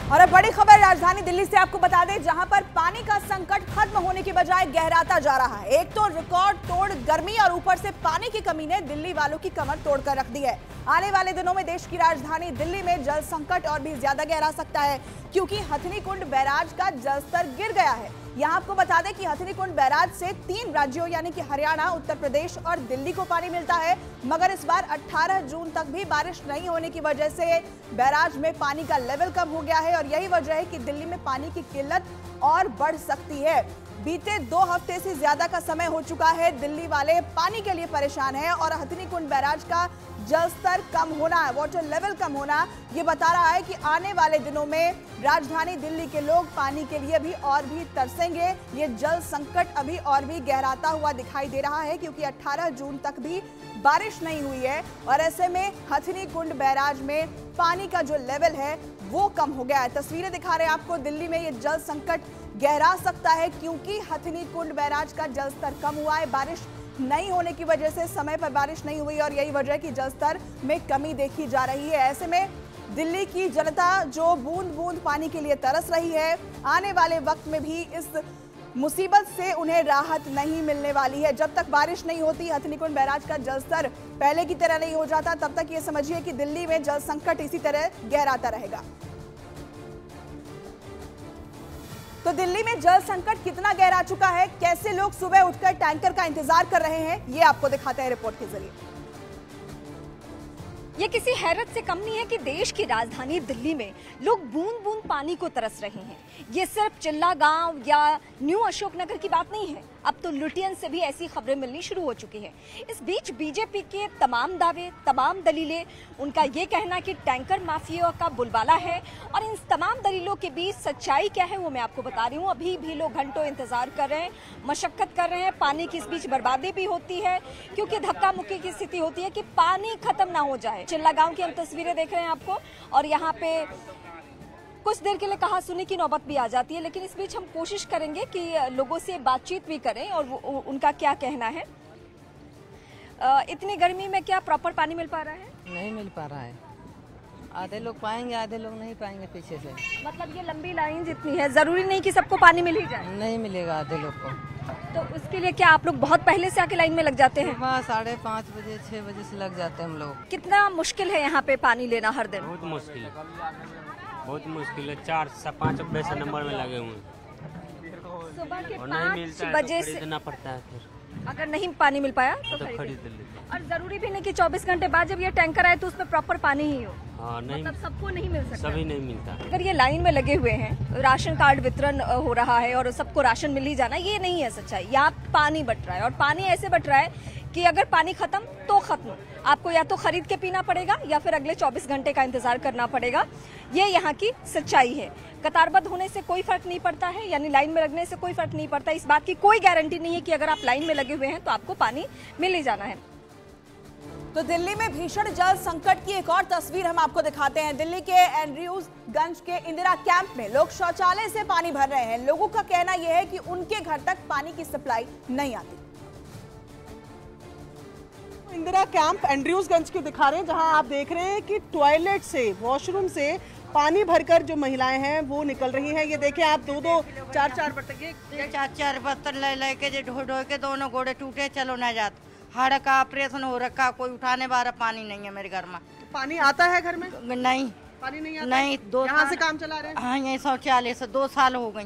और अब बड़ी खबर राजधानी दिल्ली से आपको बता दें, जहां पर पानी का संकट खत्म होने की बजाय गहराता जा रहा है। एक तो रिकॉर्ड तोड़ गर्मी और ऊपर से पानी की कमी ने दिल्ली वालों की कमर तोड़कर रख दी है। आने वाले दिनों में देश की राजधानी दिल्ली में जल संकट और भी ज्यादा गहरा सकता है, क्योंकि हथनी कुंड बैराज का जलस्तर गिर गया है। यहाँ आपको बता दें कि हथनी कुंड बैराज से 3 राज्यों यानी कि हरियाणा, उत्तर प्रदेश और दिल्ली को पानी मिलता है, मगर इस बार 18 जून तक भी बारिश नहीं होने की वजह से बैराज में पानी का लेवल कम हो गया है और यही वजह है कि दिल्ली में पानी की किल्लत और बढ़ सकती है। बीते 2 हफ्ते से ज्यादा का समय हो चुका है, दिल्ली वाले पानी के लिए परेशान हैं और हथनी कुंड बैराज का जलस्तर कम होना, वाटर लेवल कम होना, ये बता रहा है कि आने वाले दिनों में राजधानी दिल्ली के लोग पानी के लिए भी और भी तरसेंगे। ये जल संकट अभी और भी गहराता हुआ दिखाई दे रहा है, क्योंकि 18 जून तक भी बारिश नहीं हुई है और ऐसे में हथनी कुंड बैराज में पानी का जो लेवल है वो कम हो गया है। तस्वीरें दिखा रहे हैं आपको, दिल्ली में ये जल संकट गहरा सकता है, क्योंकि हथनी कुंड बैराज का जलस्तर कम हुआ है। बारिश नहीं होने की वजह से समय पर बारिश नहीं हुई और यही वजह है कि जलस्तर में कमी देखी जा रही है। ऐसे में दिल्ली की जनता जो बूंद बूंद पानी के लिए तरस रही है, आने वाले वक्त में भी इस मुसीबत से उन्हें राहत नहीं मिलने वाली है। जब तक बारिश नहीं होती, हथनी कुंड बैराज का जलस्तर पहले की तरह नहीं हो जाता, तब तक ये समझिए कि दिल्ली में जल संकट इसी तरह गहराता रहेगा। तो दिल्ली में जल संकट कितना गहरा चुका है, कैसे लोग सुबह उठकर टैंकर का इंतजार कर रहे हैं, ये आपको दिखाते हैं रिपोर्ट के जरिए। ये किसी हैरत से कम नहीं है कि देश की राजधानी दिल्ली में लोग बूंद बूंद पानी को तरस रहे हैं। ये सिर्फ चिल्ला गांव या न्यू अशोकनगर की बात नहीं है, अब तो लुटियन से भी ऐसी खबरें मिलनी शुरू हो चुकी हैं। इस बीच बीजेपी के तमाम दावे, तमाम दलीलें, उनका ये कहना कि टैंकर माफिया का बुलवाला है, और इन तमाम दलीलों के बीच सच्चाई क्या है वो मैं आपको बता रही हूँ। अभी भी लोग घंटों इंतजार कर रहे हैं, मशक्कत कर रहे हैं, पानी की इस बीच बर्बादी भी होती है, क्योंकि धक्का मुक्की की स्थिति होती है कि पानी खत्म ना हो जाए। चिल्ला गांव की हम तस्वीरें देख रहे हैं आपको, और यहाँ पे कुछ देर के लिए कहा सुनी की नौबत भी आ जाती है, लेकिन इस बीच हम कोशिश करेंगे कि लोगों से बातचीत भी करें और उनका क्या कहना है। इतनी गर्मी में क्या प्रॉपर पानी मिल पा रहा है? नहीं मिल पा रहा है, आधे लोग पाएंगे, आधे लोग नहीं पाएंगे पीछे से। मतलब ये लंबी लाइन जितनी है, जरूरी नहीं कि सबको पानी मिल ही जाए। नहीं मिलेगा आधे लोग को। तो उसके लिए क्या आप लोग बहुत पहले से आके लाइन में लग जाते हैं? 5:30 बजे 6 बजे से लग जाते हैं हम लोग। कितना मुश्किल है यहाँ पे पानी लेना हर दिन? बहुत मुश्किल है, बहुत मुश्किल है। 4 से 5 बजे से नंबर में लगे हुए हैं। सुबह के और नहीं मिलता 5 है बजे तो से खरीदना पड़ता है, फिर अगर नहीं पानी मिल पाया तो खरीद लेते। और जरूरी भी नहीं कि 24 घंटे बाद जब ये टैंकर आए तो उसमें प्रॉपर पानी ही हो। हाँ, नहीं, मतलब सबको नहीं मिल सकता, सभी नहीं मिलता। अगर ये लाइन में लगे हुए हैं, राशन कार्ड वितरण हो रहा है और सबको राशन मिल ही जाना, ये नहीं है सच्चाई। यहाँ पानी बट रहा है और पानी ऐसे बट रहा है कि अगर पानी खत्म तो खत्म, आपको या तो खरीद के पीना पड़ेगा या फिर अगले 24 घंटे का इंतजार करना पड़ेगा। ये यहाँ की सच्चाई है। कतारबद्ध होने से कोई फर्क नहीं पड़ता है, यानी लाइन में लगने से कोई फर्क नहीं पड़ता। इस बात की कोई गारंटी नहीं है कि अगर आप लाइन में लगे हुए हैं तो आपको पानी मिल ही जाना है। तो दिल्ली में भीषण जल संकट की एक और तस्वीर हम आपको दिखाते हैं। दिल्ली के एंड्रयूजगंज के इंदिरा कैंप में लोग शौचालय से पानी भर रहे हैं। लोगों का कहना यह है कि उनके घर तक पानी की सप्लाई नहीं आती। इंदिरा कैंप एंड्रयूजगंज की दिखा रहे हैं, जहां आप देख रहे हैं कि टॉयलेट से, वॉशरूम से पानी भरकर जो महिलाएं हैं वो निकल रही हैं। ये देखें आप, 2-2 4-4 बर्तन, ये 4-4 बर्तन ले के ढो के दोनों घोड़े टूटे, चलो ना जात। हाड़ का ऑपरेशन हो रखा, कोई उठाने वाला पानी नहीं है मेरे घर में। तो पानी आता है घर में? नहीं, पानी नहीं आता। नहीं, 2 यहाँ से काम चला रहे हैं? हाँ, यही शौचालय से 2 साल हो गई,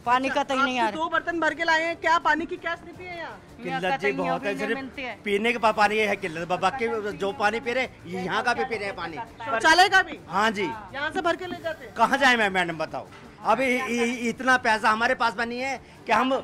पानी का तक नहीं आ रहा। 2 बर्तन भर के लाए हैं, क्या पानी की क्या स्थिति है यहाँ? किल्लत जी बहुत है, सिर्फ पीने के पानी है किल्लत, बाकी जो पानी पी रहे यहाँ का भी पी रहे हैं पानी, शौचालय का भी। हाँ जी, यहाँ से भर के ले जाते हैं। कहाँ जाए मैडम बताओ? अभी इतना पैसा हमारे पास में नहीं है कि हम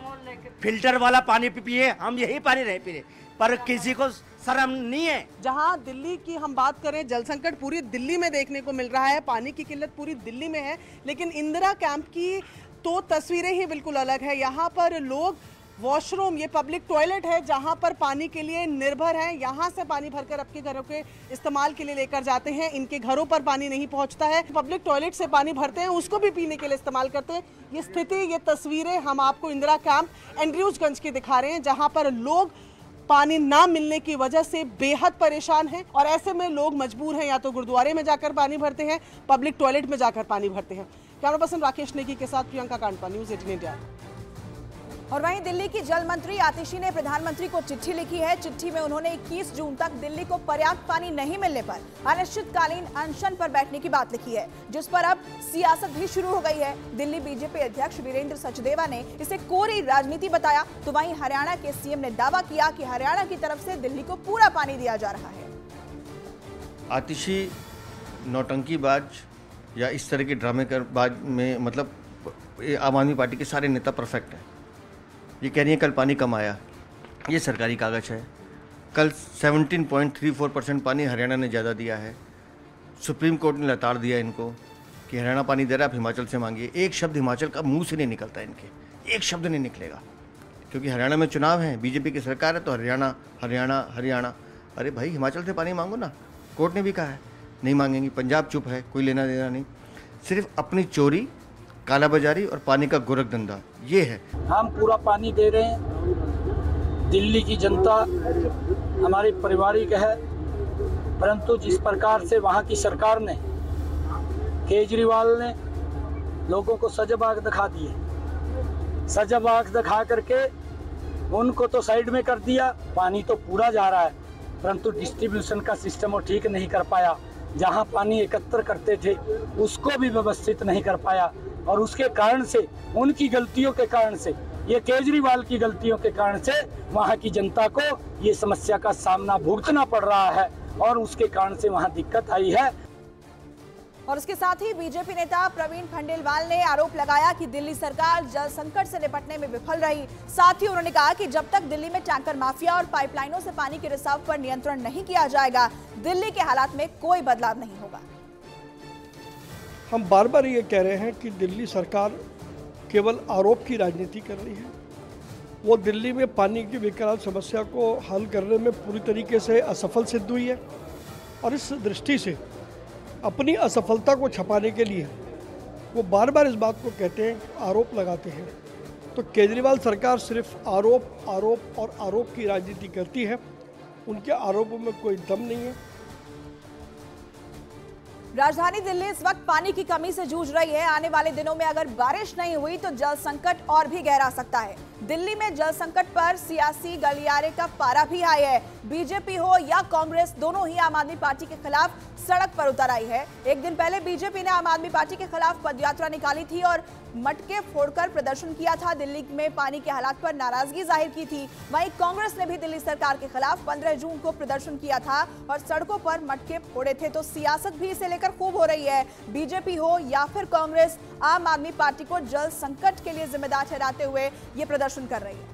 फिल्टर वाला पानी पिए, हम यही पानी रहे पी रहे, पर किसी को शर्म नहीं है। जहां दिल्ली की हम बात करें, जल संकट पूरी दिल्ली में देखने को मिल रहा है, पानी की किल्लत पूरी दिल्ली में है, लेकिन इंदिरा कैंप की तो तस्वीरें ही बिल्कुल अलग है। यहाँ पर लोग वॉशरूम, ये पब्लिक टॉयलेट है जहां पर पानी के लिए निर्भर हैं, यहाँ से पानी भरकर अपने घरों के इस्तेमाल के लिए लेकर जाते हैं। इनके घरों पर पानी नहीं पहुंचता है, पब्लिक टॉयलेट से पानी भरते हैं, उसको भी पीने के लिए इस्तेमाल करते हैं। ये स्थिति, ये तस्वीरें हम आपको इंदिरा कैंप एंड्रयूजगंज की दिखा रहे हैं, जहां पर लोग पानी ना मिलने की वजह से बेहद परेशान हैं और ऐसे में लोग मजबूर हैं या तो गुरुद्वारे में जाकर पानी भरते हैं, पब्लिक टॉयलेट में जाकर पानी भरते हैं। कैमरा पर्सन राकेश नेगी के साथ प्रियंका कांडपा, न्यूज़ 18 इंडिया। और वहीं दिल्ली की जल मंत्री आतिशी ने प्रधानमंत्री को चिट्ठी लिखी है। चिट्ठी में उन्होंने 21 जून तक दिल्ली को पर्याप्त पानी नहीं मिलने पर अनिश्चितकालीन अनशन पर बैठने की बात लिखी है, जिस पर अब सियासत भी शुरू हो गई है। दिल्ली बीजेपी अध्यक्ष वीरेंद्र सचदेवा ने इसे कोरी राजनीति बताया, तो वहीं हरियाणा के सीएम ने दावा किया कि हरियाणा की तरफ से दिल्ली को पूरा पानी दिया जा रहा है। आतिशी नौटंकीबाज या इस तरह के ड्रामे बाज में मतलब आम आदमी पार्टी के सारे नेता परफेक्ट हैं। ये कह रही है कल पानी कम आया, ये सरकारी कागज है। कल 17.34% पानी हरियाणा ने ज़्यादा दिया है। सुप्रीम कोर्ट ने लताड़ दिया इनको कि हरियाणा पानी दे रहा है, आप हिमाचल से मांगिए। एक शब्द हिमाचल का मुंह से नहीं निकलता इनके, एक शब्द नहीं निकलेगा, क्योंकि हरियाणा में चुनाव है, बीजेपी की सरकार है, तो हरियाणा हरियाणा हरियाणा। अरे भाई हिमाचल से पानी मांगो ना, कोर्ट ने भी कहा है नहीं मांगेंगी। पंजाब चुप है, कोई लेना देना नहीं, सिर्फ अपनी चोरी, कालाबाजारी और पानी का गोरख धंधा, ये है। हम पूरा पानी दे रहे हैं, दिल्ली की जनता हमारी पारिवारिक है, परंतु जिस प्रकार से वहाँ की सरकार ने, केजरीवाल ने लोगों को सजबाग दिखा दिए, सजबाग दिखा करके उनको तो साइड में कर दिया। पानी तो पूरा जा रहा है, परंतु डिस्ट्रीब्यूशन का सिस्टम वो ठीक नहीं कर पाया। जहाँ पानी एकत्र करते थे उसको भी व्यवस्थित नहीं कर पाया, और उसके कारण से, उनकी गलतियों के कारण से, ये केजरीवाल की गलतियों के कारण से वहाँ की जनता को ये समस्या का सामना भुगतना पड़ रहा है, और उसके कारण से वहाँ दिक्कत आई है। और इसके साथ ही बीजेपी नेता प्रवीण खंडेलवाल ने आरोप लगाया कि दिल्ली सरकार जल संकट से निपटने में विफल रही। साथ ही उन्होंने कहा कि जब तक दिल्ली में टैंकर माफिया और पाइपलाइनों से पानी के रिसाव पर नियंत्रण नहीं किया जाएगा, दिल्ली के हालात में कोई बदलाव नहीं होगा। हम बार बार ये कह रहे हैं कि दिल्ली सरकार केवल आरोप की राजनीति कर रही है। वो दिल्ली में पानी की विकराल समस्या को हल करने में पूरी तरीके से असफल सिद्ध हुई है, और इस दृष्टि से अपनी असफलता को छुपाने के लिए वो बार बार इस बात को कहते हैं, आरोप लगाते हैं। तो केजरीवाल सरकार सिर्फ आरोप आरोप और आरोप की राजनीति करती है, उनके आरोपों में कोई दम नहीं है। राजधानी दिल्ली इस वक्त पानी की कमी से जूझ रही है। आने वाले दिनों में अगर बारिश नहीं हुई तो जल संकट और भी गहरा सकता है। दिल्ली में जल संकट पर सियासी गलियारे का पारा भी हाई है। बीजेपी हो या कांग्रेस, दोनों ही आम आदमी पार्टी के खिलाफ सड़क पर उतर आई है। एक दिन पहले बीजेपी ने आम आदमी पार्टी के खिलाफ पदयात्रा निकाली थी और मटके फोड़कर प्रदर्शन किया था। दिल्ली में पानी के हालात पर नाराजगी जाहिर की थी। वहीं कांग्रेस ने भी दिल्ली सरकार के खिलाफ 15 जून को प्रदर्शन किया था और सड़कों पर मटके फोड़े थे। तो सियासत भी इसे लेकर खूब हो रही है। बीजेपी हो या फिर कांग्रेस, आम आदमी पार्टी को जल संकट के लिए जिम्मेदार ठहराते हुए ये प्रदर्शन कर रही है।